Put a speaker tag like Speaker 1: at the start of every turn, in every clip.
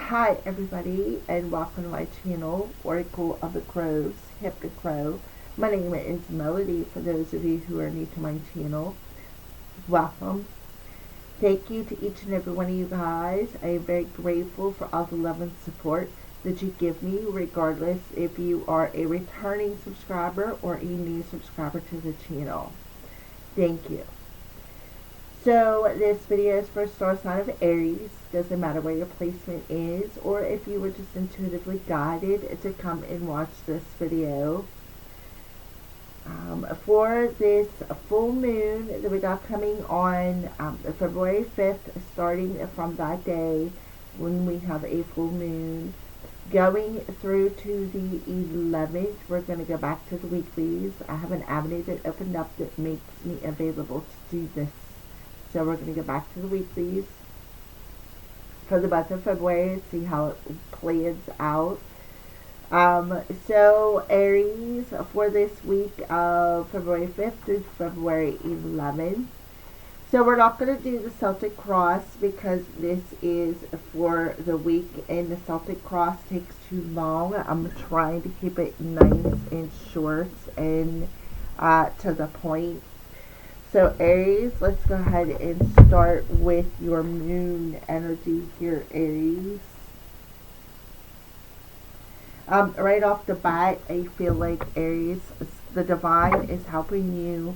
Speaker 1: Hi everybody, and welcome to my channel, Oracle of the Crows, Hip to Crow. My name is Melody. For those of you who are new to my channel, welcome. Thank you to each and every one of you guys. I am very grateful for all the love and support that you give me, regardless if you are a returning subscriber or a new subscriber to the channel. Thank you. So this video is for star sign of Aries. Doesn't matter where your placement is or if you were just intuitively guided to come and watch this video. For this full moon that we got coming on February 5th, starting from that day when we have a full moon, going through to the 11th, we're going to go back to the weeklies. I have an avenue that opened up that makes me available to do this. So we're going to go back to the weeklies for the month of February and see how it plans out. So Aries, for this week of February 5th through February 11th. So we're not going to do the Celtic cross because this is for the week and the Celtic cross takes too long. I'm trying to keep it nice and short and to the point. So Aries, let's go ahead and start with your moon energy here, Aries. Right off the bat, I feel like Aries, the divine is helping you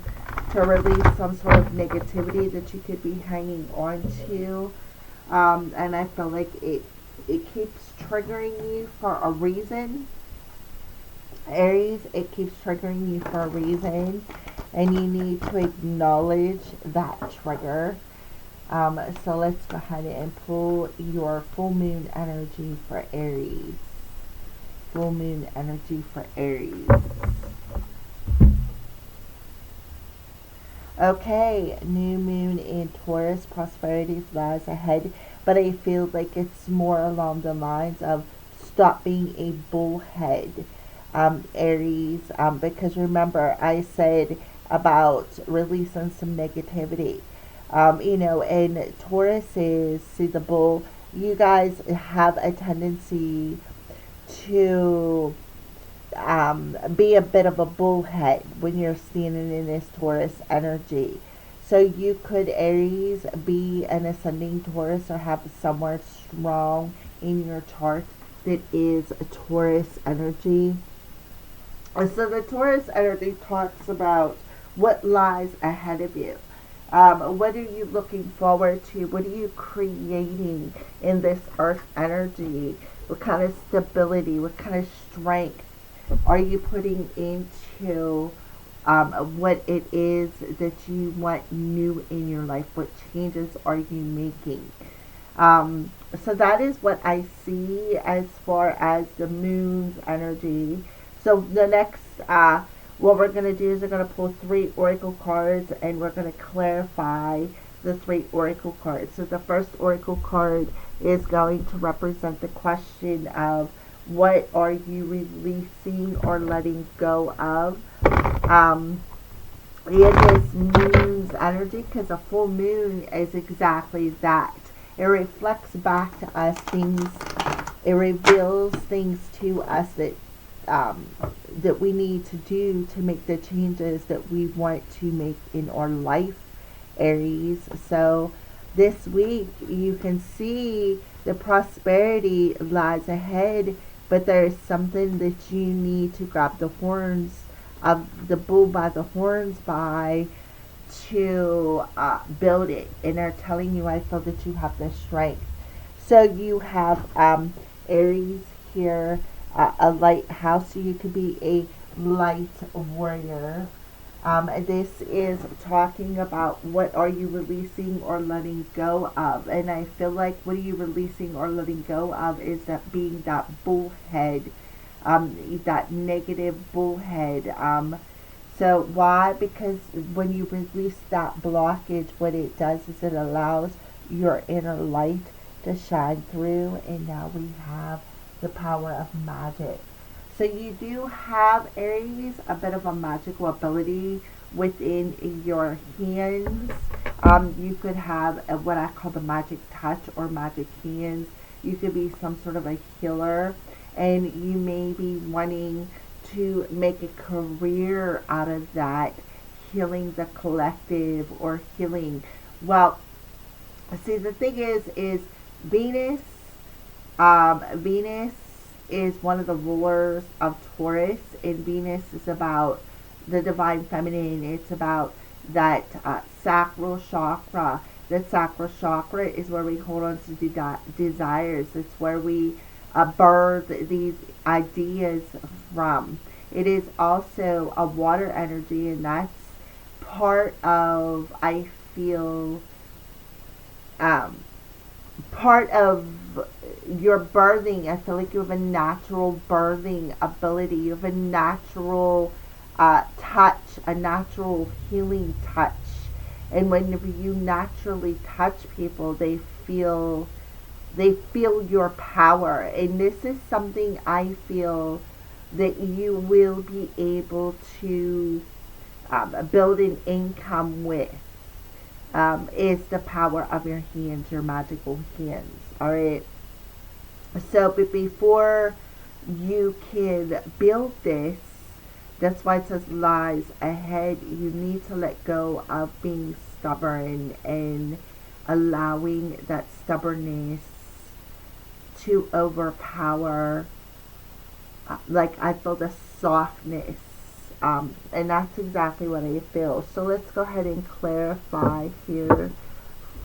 Speaker 1: to release some sort of negativity that you could be hanging on to. And I feel like it keeps triggering you for a reason. Aries, it keeps triggering you for a reason. And you need to acknowledge that trigger. So let's go ahead and pull your full moon energy for Aries. Full moon energy for Aries. Okay, new moon in Taurus, prosperity lies ahead, but I feel like it's more along the lines of stop being a bullhead, Aries, because remember I said about releasing some negativity, and Taurus is, see the bull, you guys have a tendency to be a bit of a bullhead when you're standing in this Taurus energy. So you could, Aries, be an ascending Taurus or have somewhere strong in your chart that is a Taurus energy. And so the Taurus energy talks about what lies ahead of you. What are you looking forward to? What are you creating in this earth energy? What kind of stability, what kind of strength are you putting into what it is that you want new in your life? What changes are you making? So that is what I see as far as the moon's energy. So the next, what we're going to do is we're going to pull 3 oracle cards and we're going to clarify the 3 oracle cards. So the first oracle card is going to represent the question of what are you releasing or letting go of in this moon's energy, because a full moon is exactly that. It reflects back to us things, it reveals things to us that that we need to do to make the changes that we want to make in our life, Aries. So this week you can see the prosperity lies ahead, but there is something that you need to grab the horns of the bull by the horns by to build it. And they're telling you, I feel that you have the strength. So you have Aries here, a lighthouse, so you could be a light warrior. This is talking about what are you releasing or letting go of. And I feel like what are you releasing or letting go of is that being that bullhead, that negative bullhead. So why? Because when you release that blockage, what it does is it allows your inner light to shine through. And now we have the power of magic. So you do have, Aries, a bit of a magical ability within your hands. You could have what I call the magic touch or magic hands. You could be some sort of a healer, and you may be wanting to make a career out of that, healing the collective or healing. Well, see, the thing is Venus. Venus is one of the rulers of Taurus, and Venus is about the divine feminine. It's about that sacral chakra. The sacral chakra is where we hold on to desires. It's where we birth these ideas from. It is also a water energy, and that's part of, I feel, um, part of your birthing. I feel like you have a natural birthing ability. You have a natural touch, a natural healing touch. And when you naturally touch people, they feel your power. And this is something I feel that you will be able to build an income with. Is the power of your hands, your magical hands. All right. So, but before you can build this, that's why it says lies ahead. You need to let go of being stubborn and allowing that stubbornness to overpower. Like, I feel the softness. And that's exactly what I feel. So let's go ahead and clarify here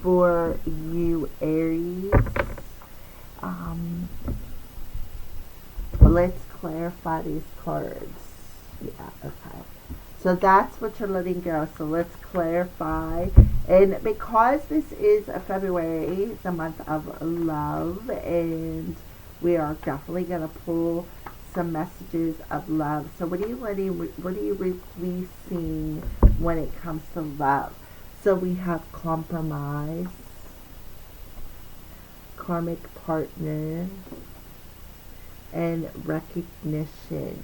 Speaker 1: for you, Aries. Let's clarify these cards. Yeah, okay. So that's what you're letting go. So let's clarify. And because this is a February, the month of love, and we are definitely going to pull some messages of love. So what are you releasing when it comes to love? So we have compromise, karmic partner, and recognition.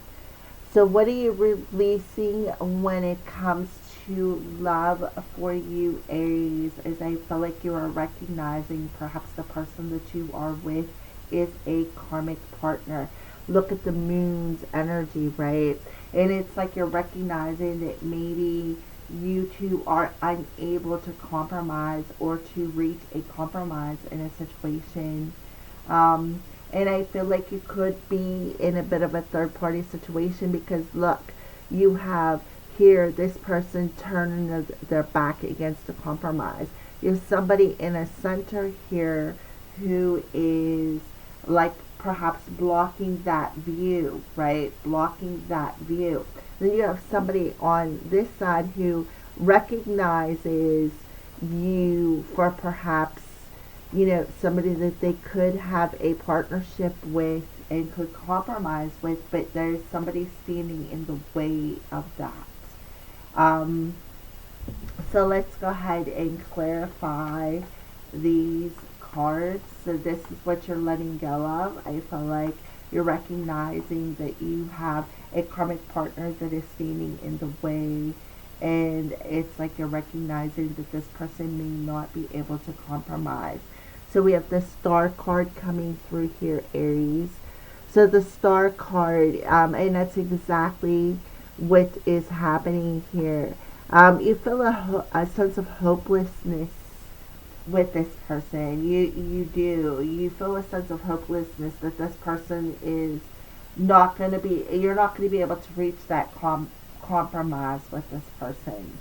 Speaker 1: So what are you releasing when it comes to love for you, Aries? Is I feel like you are recognizing perhaps the person that you are with is a karmic partner. Look at the moon's energy, right? And it's like you're recognizing that maybe you two are unable to compromise or to reach a compromise in a situation. And I feel like you could be in a bit of a third party situation because look, you have here this person turning their back against a compromise. You have somebody in a center here who is like perhaps blocking that view, right? Blocking that view. Then you have somebody on this side who recognizes you for perhaps, somebody that they could have a partnership with and could compromise with, but there's somebody standing in the way of that. So let's go ahead and clarify these cards. So this is what you're letting go of. I feel like you're recognizing that you have a karmic partner that is standing in the way, and it's like you're recognizing that this person may not be able to compromise. So we have the Star card coming through here, Aries. So the Star card, and that's exactly what is happening here. You feel a sense of hopelessness with this person. You do. You feel a sense of hopelessness that this person is not going to be, you're not going to be able to reach that compromise with this person.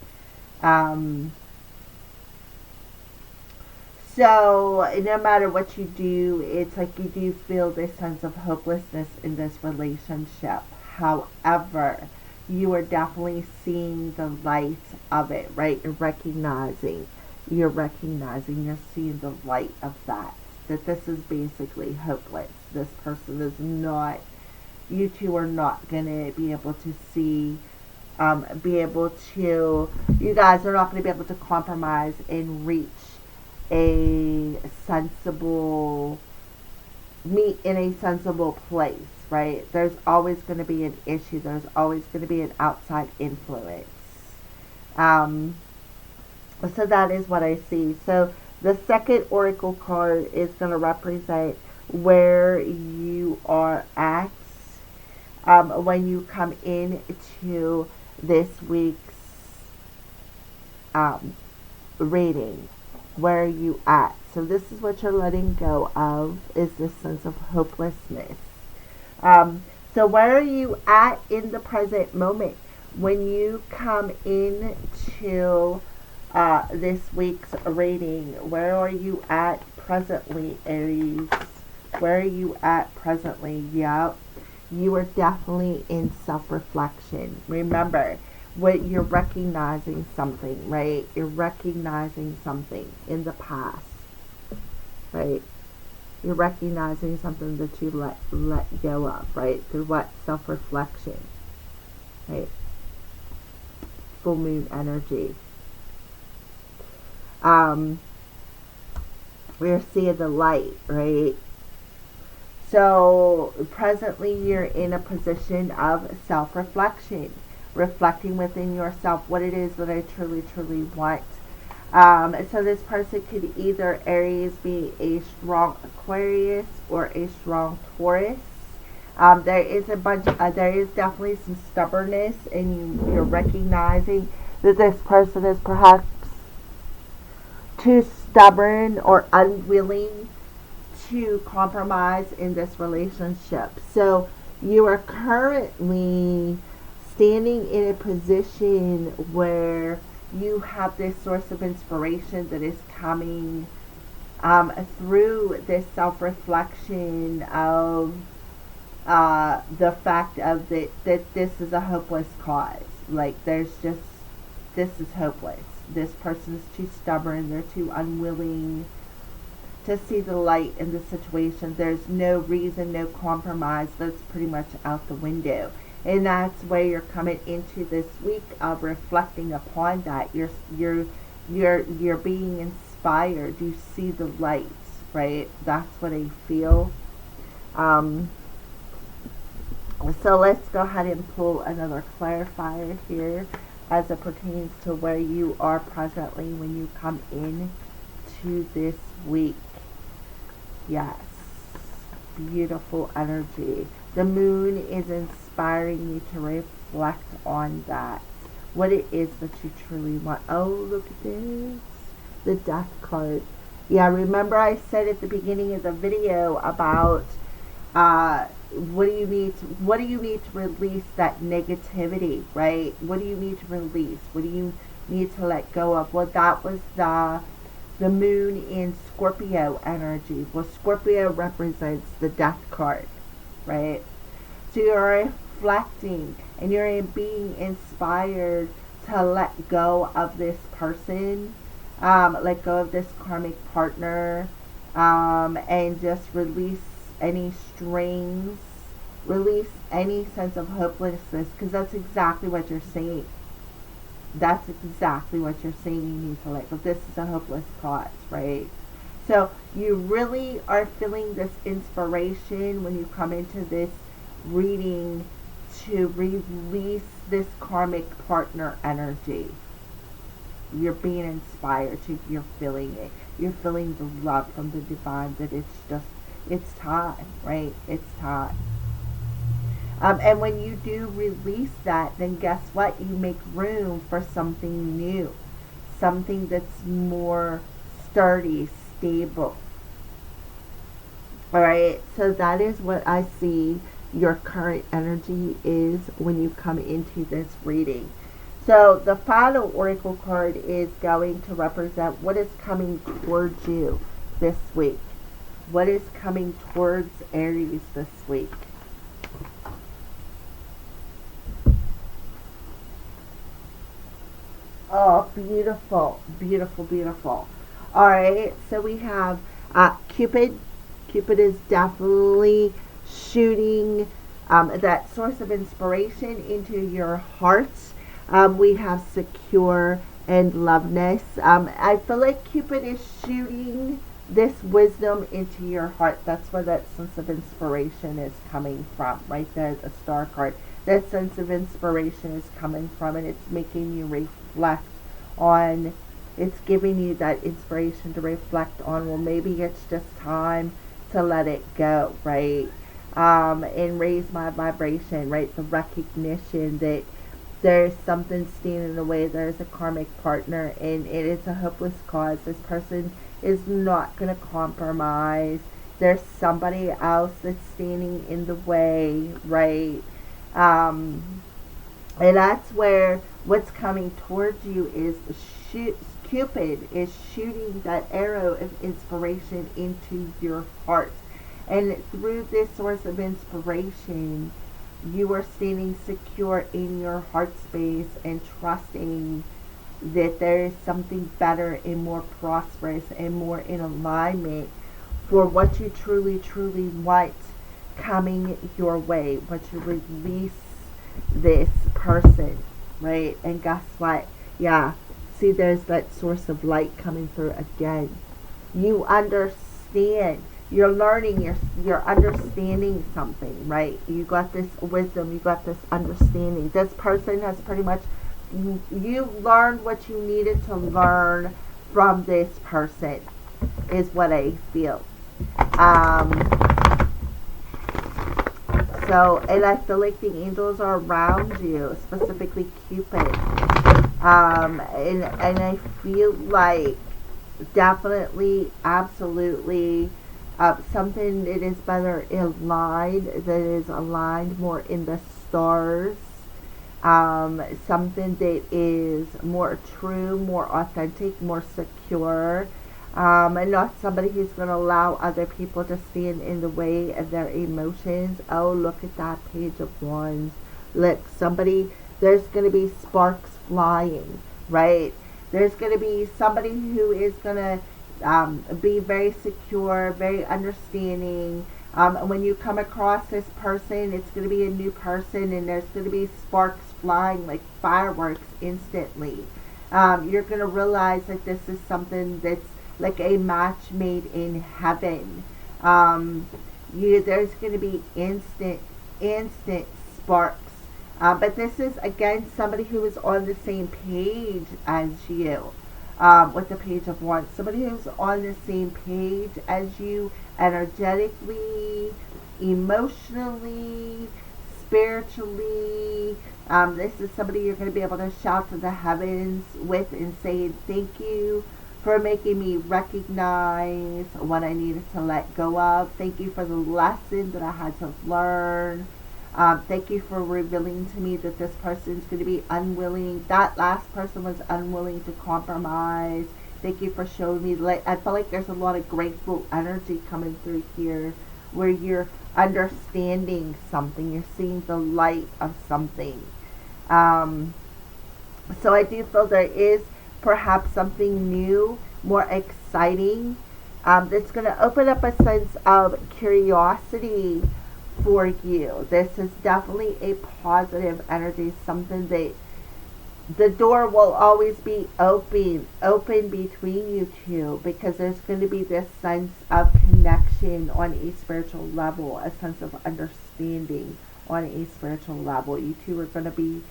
Speaker 1: So no matter what you do, it's like you do feel this sense of hopelessness in this relationship. However, you are definitely seeing the light of it, right? You're seeing the light of that this is basically hopeless. This person is not, you two are not going to be able to see, you guys are not going to be able to compromise and reach a sensible, meet in a sensible place, right? There's always going to be an issue. There's always going to be an outside influence. So that is what I see. So the second oracle card is going to represent where you are at when you come in to this week's um, reading. Where are you at? So this is what you're letting go of, is this sense of hopelessness. So where are you at in the present moment? When you come into this week's reading, where are you at presently, Aries? Where are you at presently? Yep. You are definitely in self-reflection. Remember, what you're recognizing something, right? You're recognizing something in the past, right? You're recognizing something that you let go of, right? Through what? Self-reflection, right? Full moon energy. We're seeing the light, right? So presently you're in a position of self-reflection, reflecting within yourself what it is that I truly, truly want. So this person could either, Aries, be a strong Aquarius or a strong Taurus. There is there is definitely some stubbornness, and you're recognizing that this person is perhaps too stubborn or unwilling to compromise in this relationship. So you are currently standing in a position where you have this source of inspiration that is coming through this self-reflection of the fact of that this is a hopeless cause. Like, this is hopeless. This person is too stubborn. They're too unwilling to see the light in the situation. There's no reason, no compromise. That's pretty much out the window. And that's where you're coming into this week of reflecting upon that. You're being inspired. You see the light, right? That's what I feel. So let's go ahead and pull another clarifier here as it pertains to where you are presently when you come in to this week. Yes, beautiful energy. The moon is inspiring you to reflect on that. What it is that you truly want. Oh, look at this. The Death card. Yeah, remember I said at the beginning of the video about what do you need to release that negativity, right? What do you need to release? What do you need to let go of? Well, that was the moon in Scorpio energy. Well, Scorpio represents the Death card, right? So you're reflecting and you're being inspired to let go of this person, let go of this karmic partner, and just release any strings, release any sense of hopelessness, because that's exactly what you're saying. That's exactly what you're saying you need to let go. This is a hopeless cause, right? So you really are feeling this inspiration when you come into this reading to release this karmic partner energy. You're being inspired to, you're feeling it. You're feeling the love from the divine, that it's time, right? It's time. And when you do release that, then guess what? You make room for something new. Something that's more sturdy, stable. Alright, so that is what I see your current energy is when you come into this reading. So the final oracle card is going to represent what is coming towards you this week. What is coming towards Aries this week? Oh, beautiful, beautiful, beautiful. All right, so we have Cupid. Cupid is definitely shooting that source of inspiration into your heart. We have secure and loveness. I feel like Cupid is shooting this wisdom into your heart. That's where that sense of inspiration is coming from. Right there, the star card. That sense of inspiration is coming from, and it's making you reflect on, it's giving you that inspiration to reflect on, well, maybe it's just time to let it go, right? And raise my vibration, right? The recognition that there's something standing in the way. There's a karmic partner, and it is a hopeless cause. This person is not going to compromise. There's somebody else that's standing in the way, right? Um, and that's where what's coming towards you is Cupid is shooting that arrow of inspiration into your heart. And through this source of inspiration, you are standing secure in your heart space and trusting that there is something better and more prosperous and more in alignment for what you truly, truly want coming your way. But you release this person, right? And guess what? Yeah, see, there's that source of light coming through again. You understand. You're learning. You're understanding something, right? You got this wisdom. You got this understanding. This person has pretty much you learned what you needed to learn from this person. Is what I feel. So, and I feel like the angels are around you, specifically Cupid. And I feel like definitely, absolutely, something that is better aligned, that is aligned more in the stars. Something that is more true, more authentic, more secure. And not somebody who's going to allow other people to stand in the way of their emotions. Oh, look at that page of wands. Look, somebody, there's going to be sparks flying, right? There's going to be somebody who is going to be very secure, very understanding. And when you come across this person, it's going to be a new person, and there's going to be sparks flying like fireworks instantly. You're going to realize that this is something that's like a match made in heaven. There's going to be instant sparks. But this is, again, somebody who is on the same page as you. With the page of wands. Somebody who's on the same page as you energetically, emotionally, spiritually. This is somebody you're going to be able to shout to the heavens with and say thank you for making me recognize what I needed to let go of. Thank you for the lesson that I had to learn. Thank you for revealing to me that this person is going to be unwilling. That last person was unwilling to compromise. Thank you for showing me. I feel like there's a lot of grateful energy coming through here where you're understanding something. You're seeing the light of something. So I do feel there is perhaps something new, more exciting, that's going to open up a sense of curiosity for you. This is definitely a positive energy, something that the door will always be open between you two, because there's going to be this sense of connection on a spiritual level, a sense of understanding on a spiritual level. You two are going to be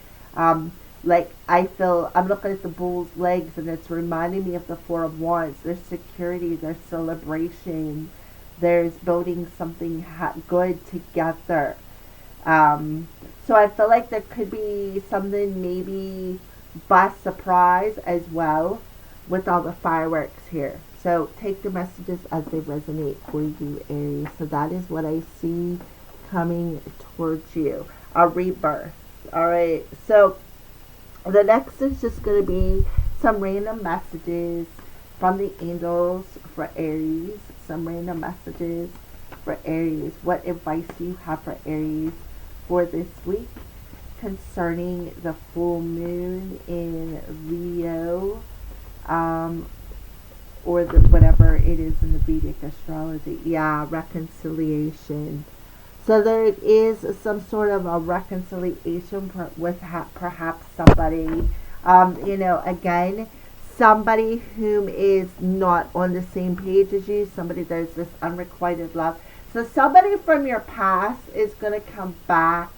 Speaker 1: like, I feel, I'm looking at the bull's legs, and it's reminding me of the Four of Wands. There's security, there's celebration, there's building something good together. So I feel like there could be something maybe by surprise as well with all the fireworks here. So take the messages as they resonate for you, Aries. So that is what I see coming towards you. A rebirth. All right. So the next is just going to be some random messages from the angels for Aries. Some random messages for Aries. What advice do you have for Aries for this week concerning the full moon in Leo, or whatever it is in the Vedic astrology? Yeah, reconciliation. So there is some sort of a reconciliation with perhaps somebody, again, somebody whom is not on the same page as you, somebody there's this unrequited love. So somebody from your past is going to come back.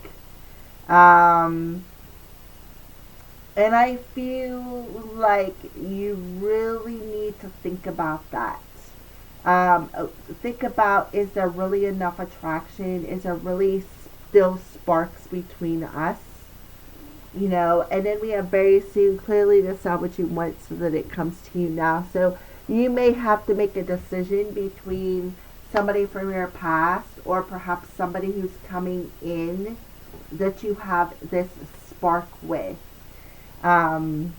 Speaker 1: And I feel like you really need to think about that. Um, think about, is there really enough attraction? Is there really still sparks between us? You know, and then we have very soon, clearly decide what you want so that it comes to you now. So you may have to make a decision between somebody from your past or perhaps somebody who's coming in that you have this spark with. Um,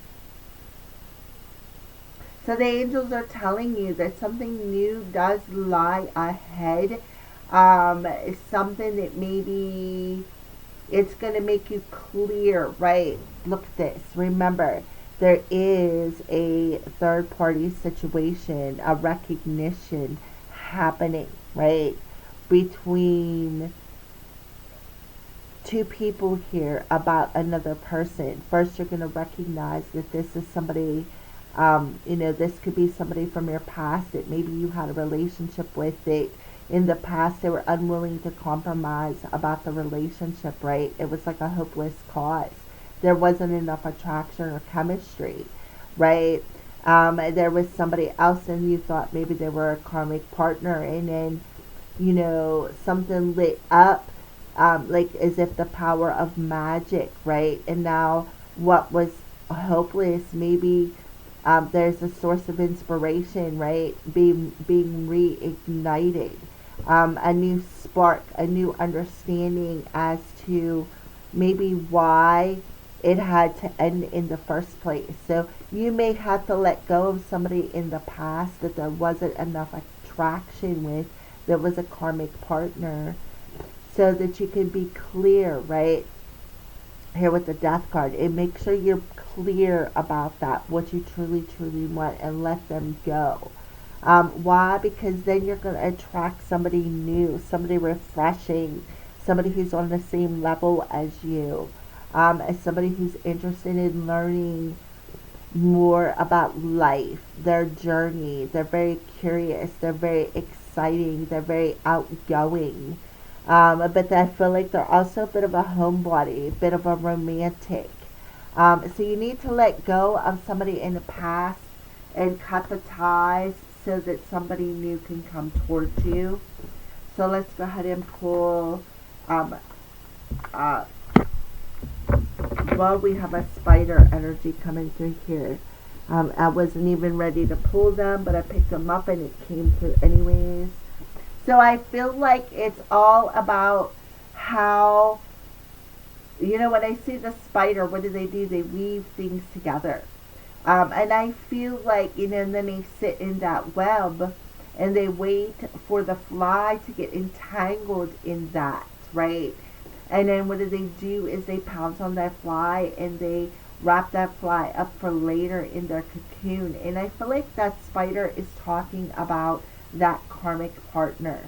Speaker 1: so the angels are telling you that something new does lie ahead. It's something that maybe it's going to make you clear, right? Look at this. Remember, there is a third party situation, a recognition happening, right? Between two people here about another person. First, you're going to recognize that this is somebody, this could be somebody from your past that maybe you had a relationship with. That in the past they were unwilling to compromise about the relationship, right? It was like a hopeless cause. There wasn't enough attraction or chemistry, right? There was somebody else and you thought maybe they were a karmic partner, and then, something lit up, like as if the power of magic, right? And now what was hopeless, maybe there's a source of inspiration, right? Being reignited, a new spark, a new understanding as to maybe why it had to end in the first place. So you may have to let go of somebody in the past that there wasn't enough attraction with, that was a karmic partner, so that you can be clear, right? Here with the death card, and make sure you're clear about that, what you truly, truly want, and let them go. Why? Because then you're going to attract somebody new, somebody refreshing, somebody who's on the same level as you, as somebody who's interested in learning more about life, their journey. They're very curious, they're very exciting, they're very outgoing. But I feel like they're also a bit of a homebody, a bit of a romantic. So you need to let go of somebody in the past and cut the ties so that somebody new can come towards you. So let's go ahead and pull. Well, we have a spider energy coming through here. I wasn't even ready to pull them, but I picked them up and it came through anyways. So I feel like it's all about how, when I see the spider, what do? They weave things together. And I feel like, and then they sit in that web and they wait for the fly to get entangled in that, right? And then what do is they pounce on that fly and they wrap that fly up for later in their cocoon. And I feel like that spider is talking about that karmic partner,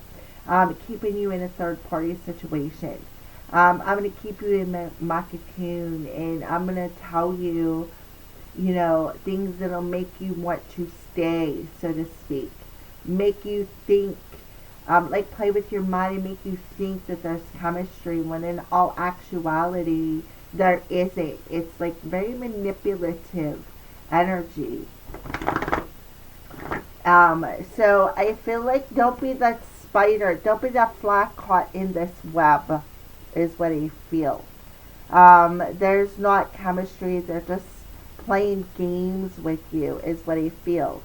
Speaker 1: keeping you in a third party situation. I'm going to keep you in my cocoon, and I'm going to tell you, things that'll make you want to stay, so to speak. Make you think, like play with your mind and make you think that there's chemistry when in all actuality there isn't. It's like very manipulative energy. So I feel like don't be that spider, don't be that fly caught in this web, is what I feel. There's not chemistry, they're just playing games with you, is what I feel.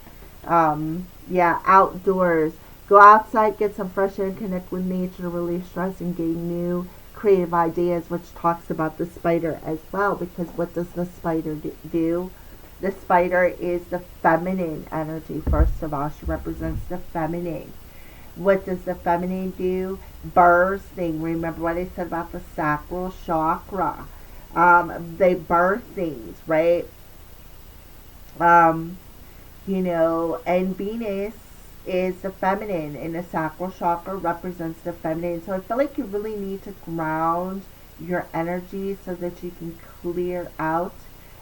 Speaker 1: Outdoors. Go outside, get some fresh air, and connect with nature, release stress, and gain new creative ideas, which talks about the spider as well, because what does the spider do? The spider is the feminine energy, first of all. She represents the feminine. What does the feminine do? Birthing. Remember what I said about the sacral chakra. They birth things, right? And Venus is the feminine, and the sacral chakra represents the feminine. So I feel like you really need to ground your energy so that you can clear out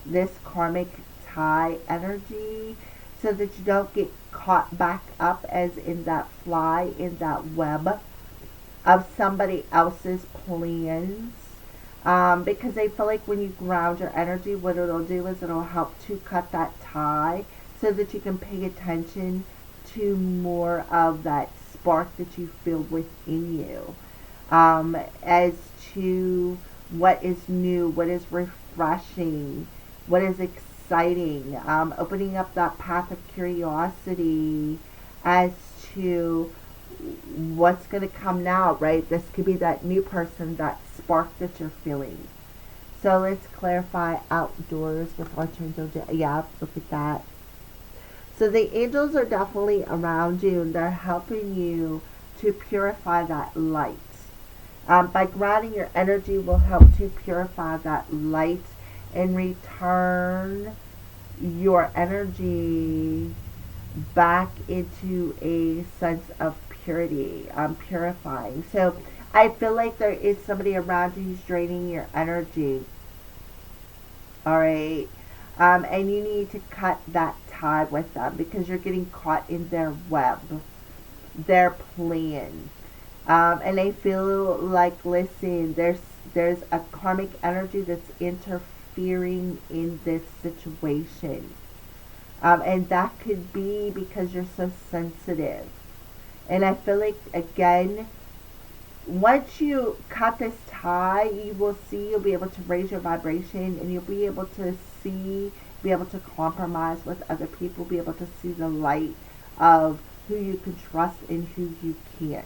Speaker 1: this karmic tie energy, so that you don't get caught back up as in that fly in that web of somebody else's plans. Because I feel like when you ground your energy, what it'll do is it'll help to cut that tie so that you can pay attention to more of that spark that you feel within you, as to what is new, what is refreshing, what is exciting, opening up that path of curiosity as to what's going to come now, right? This could be that new person, that spark that you're feeling. So let's clarify outdoors with Archangel. Yeah, look at that. So the angels are definitely around you and they're helping you to purify that light. By grounding your energy will help to purify that light and return your energy back into a sense of purity, purifying. So I feel like there is somebody around you who's draining your energy. All right. And you need to cut that tie with them because you're getting caught in their web, their plan. And I feel like, listen, there's a karmic energy that's interfering in this situation. And that could be because you're so sensitive. And I feel like, again, once you cut this tie, you will see, you'll be able to raise your vibration and you'll be able to see, be able to compromise with other people, be able to see the light of who you can trust and who you can't.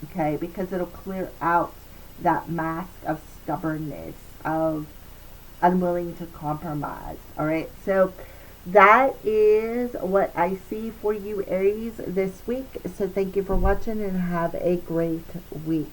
Speaker 1: Okay, because it'll clear out that mask of stubbornness, of unwilling to compromise. All right, so that is what I see for you, Aries, this week. So thank you for watching and have a great week.